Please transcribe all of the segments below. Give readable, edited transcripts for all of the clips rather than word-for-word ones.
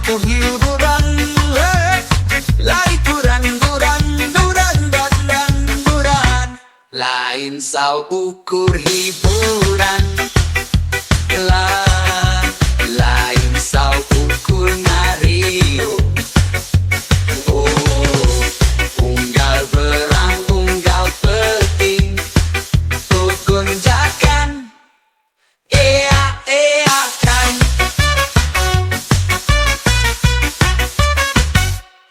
untuk hiburan. Lai buran. Lain sau ukur hiburan. Lain sau ukur ngario. Unggal berang, unggal peting, gonjakan, kan.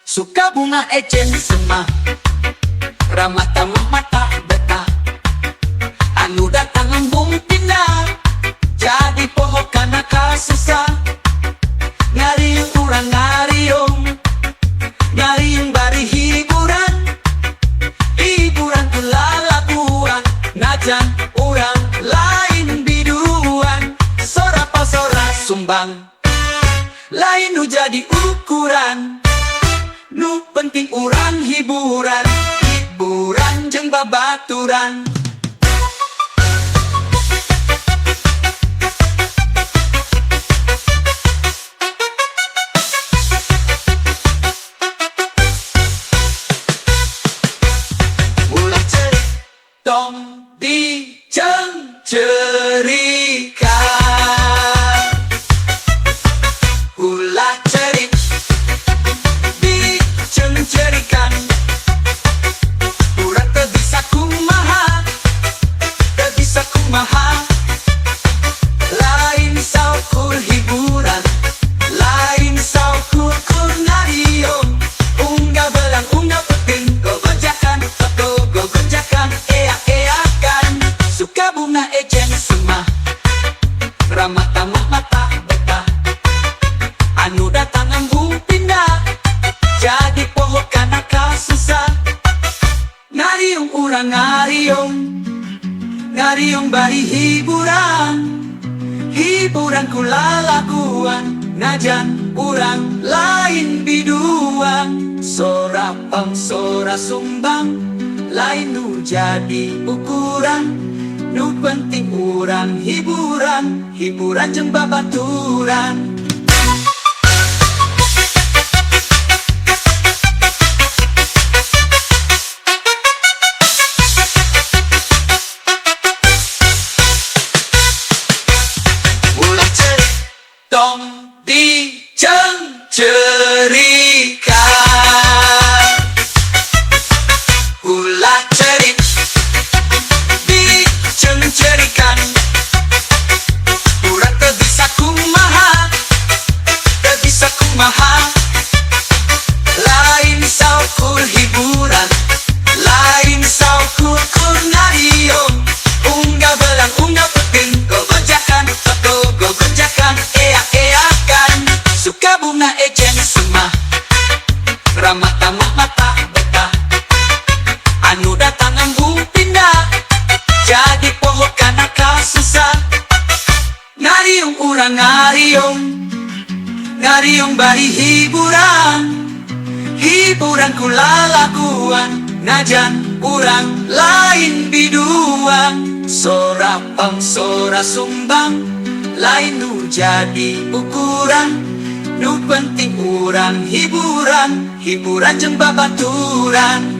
Suka bunga ecen semah, ramah tamah mata betah. Anu datang embung pindah, jadi pohon karena kasusah. Ngariung urang ngariung bari hiburan. Hiburan tu lalakuan, najan urang lain biduan. Sora pasora sumbang, lain nu jadi ukuran. Nu penting urang hiburan, hiburan jeung babaturan. Ulah cerik tong diceng-cerikan. Ulah cerik diceng-cerikan. Urang teu bisa kumaha, teu bisa kumaha. Lain saukur hiburan, lain saukur ngariung. Unggah belang, unggah peting, gogonjakan, gogonjakan, eak-eakan. Suka bunga ecen semah, ramah tamah mata betah. Anu datang embung pindah, jadi pohon karena kasusah. Ngariung urang ngariung bari hiburan. Hiburan kulalakuan, najan urang lain biduan. Sora pang sora sumbang, lain nu jadi ukuran. Nu penting urang hiburan, hiburan jeung babaturan. Ulah cerik tong diceng-cerikan. Ulah cerik diceng-cerikan. Urang teu bisa kumaha, teu bisa kumaha. Lain saukur hiburan, lain saukur ngariung. Unggah belang, unggah peting, gogonjakan, gogonjakan, eak-eakan. Suka bunga ecen semah, ramah tamah mata betah. Anu datang embung pindah, jadi pohon karena kasusah. Ngariung urang ngariung bari hiburan. Hiburan kulalakuan, najan urang lain biduan. Sora pang sora sumbang, lain nu jadi ukuran. Nu penting urang hiburan, hiburan jeung babaturan.